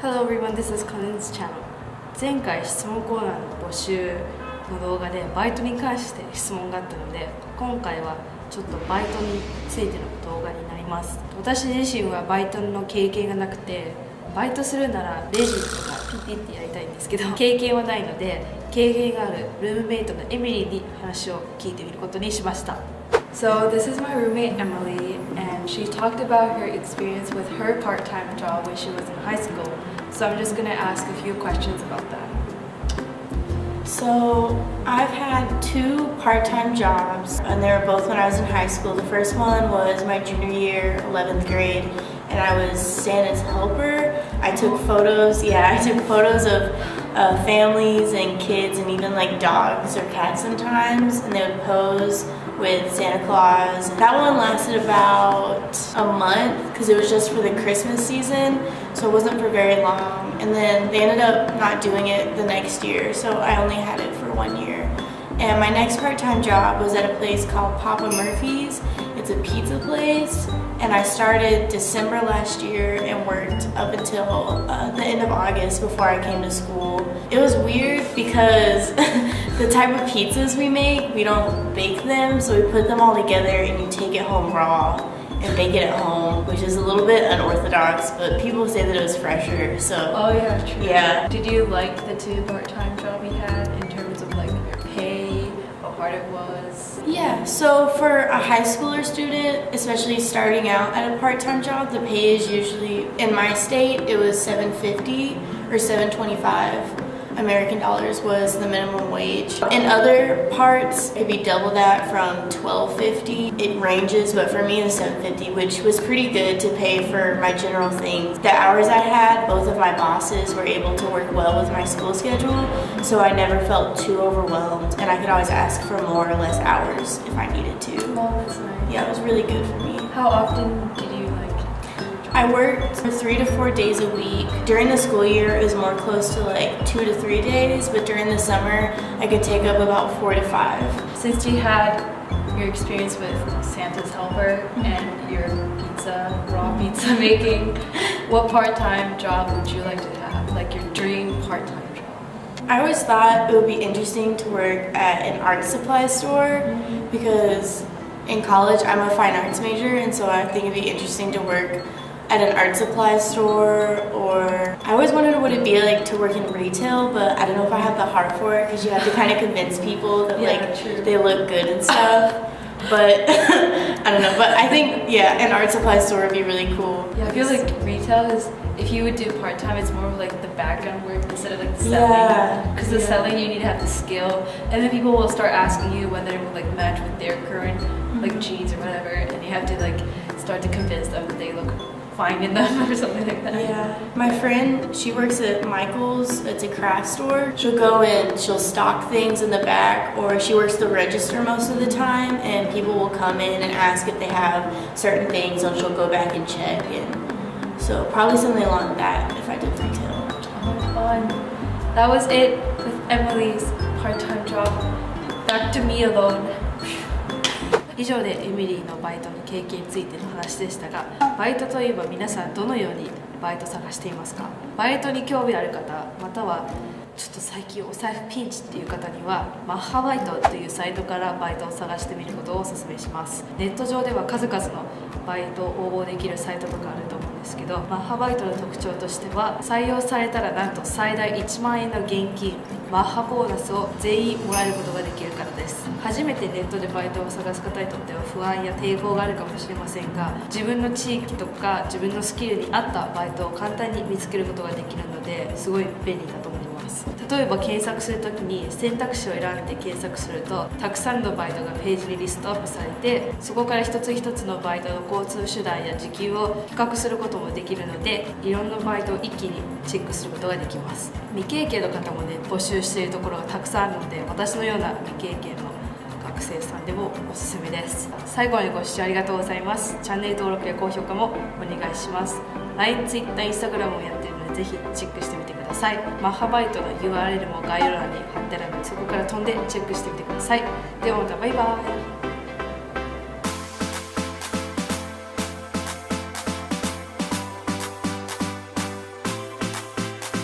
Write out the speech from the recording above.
Hello everyone, this is Colin's channel. 前回質問コーナーの募集の動画でバイトに関して質問があったので、今回はちょっとバイトについての動画になります。私自身はバイトの経験がなくて、バイトするならレジとかピッてやりたいんですけど、経験はないので、経験があるルームメイトのエミリーに話を聞いてみることにしました。So this is my roommate Emily, and she talked about her experience with her part-time job when she was in high school. So I'm just gonna ask a few questions about that. So I've had two part-time jobs, and they were both when I was in high school. The first one was my junior year, 11th grade, and I was Santa's helper. I took photos of families and kids and even like dogs or cats sometimes, and they would pose with Santa Claus. That one lasted about a month because it was just for the Christmas season, so it wasn't for very long. And then they ended up not doing it the next year, so I only had it for 1 year. And my next part-time job was at a place called Papa Murphy's. It's a pizza place, and I started December last year and worked up until the end of August before I came to school. It was weird because the type of pizzas we make, we don't bake them, so we put them all together and you take it home raw and bake it at home, which is a little bit unorthodox, but people say that it was fresher, so. Oh yeah, true. Yeah. Did you like the two part-time job you had in terms of like your pay, how hard it was? Yeah, so for a high schooler student, especially starting out at a part-time job, the pay is usually, in my state, it was $7.50 or $7.25. American dollars was the minimum wage. In other parts, it'd be double that from $12.50. It ranges, but for me it was $7.50, which was pretty good to pay for my general things. The hours I had, both of my bosses were able to work well with my school schedule, so I never felt too overwhelmed, and I could always ask for more or less hours if I needed to. Oh, that's nice. Yeah, it was really good for me. How often did you I worked 3 to 4 days a week. During the school year, it was more close to like 2 to 3 days, but during the summer, I could take up about 4 to 5. Since you had your experience with Santa's helper and your raw pizza making, what part-time job would you like to have? Like your dream part-time job? I always thought it would be interesting to work at an art supply store because in college, I'm a fine arts major, and so I think it'd be interesting to work at an art supply store, or I always wondered what it'd be like to work in retail, but I don't know if I have the heart for it because you have to kind of convince people that they look good and stuff. But I don't know, but I think an art supply store would be really cool. Yeah, I feel like retail is, if you would do part-time, it's more of like the background work instead of like the selling. Because the selling, you need to have the skill, and then people will start asking you whether it will like match with their current like jeans or whatever, and you have to like start to convince them that they look fine in them or something like that. Yeah. My friend, she works at Michael's. It's a craft store. She'll go in, she'll stock things in the back, or she works the register most of the time, and people will come in and ask if they have certain things, and she'll go back and check. And so probably something along that if I did retail. Oh, fun. That was it with Emily's part-time job. Back to me alone. 以上でエミリーのバイトの経験についての話でしたが、バイトといえば皆さんどのようにバイト探していますか？バイトに興味ある方、またはちょっと最近お財布ピンチっていう方にはマッハバイトというサイトからバイトを探してみることをお勧めします。ネット上では数々のバイトを応募できるサイトとかあると思うんですけど、マッハバイトの特徴としては採用されたらなんと最大1万円の現金マッハボーナスを全員もらえることができるからです。初めてネットでバイトを探す方にとっては不安や抵抗があるかもしれませんが、自分の地域とか自分のスキルに合ったバイトを簡単に見つけることができるので、すごい便利だと思います。例えば検索するときに選択肢を選んで検索すると、たくさんのバイトがページにリストアップされて、そこから一つ一つのバイトの交通手段や時給を比較することもできるので、いろんなバイトを一気にチェックすることができます。未経験の方もね、募集しているところがたくさんあるので、私のような未経験の学生さんでもおすすめです。最後までご視聴ありがとうございます。チャンネル登録や高評価もお願いします。LINE、Twitter、Instagram をやっているので、ぜひチェックしてみてください。マッハバイトの URL も概要欄に貼ってあるので、そこから飛んでチェックしてみてください。ではまたバイバイ。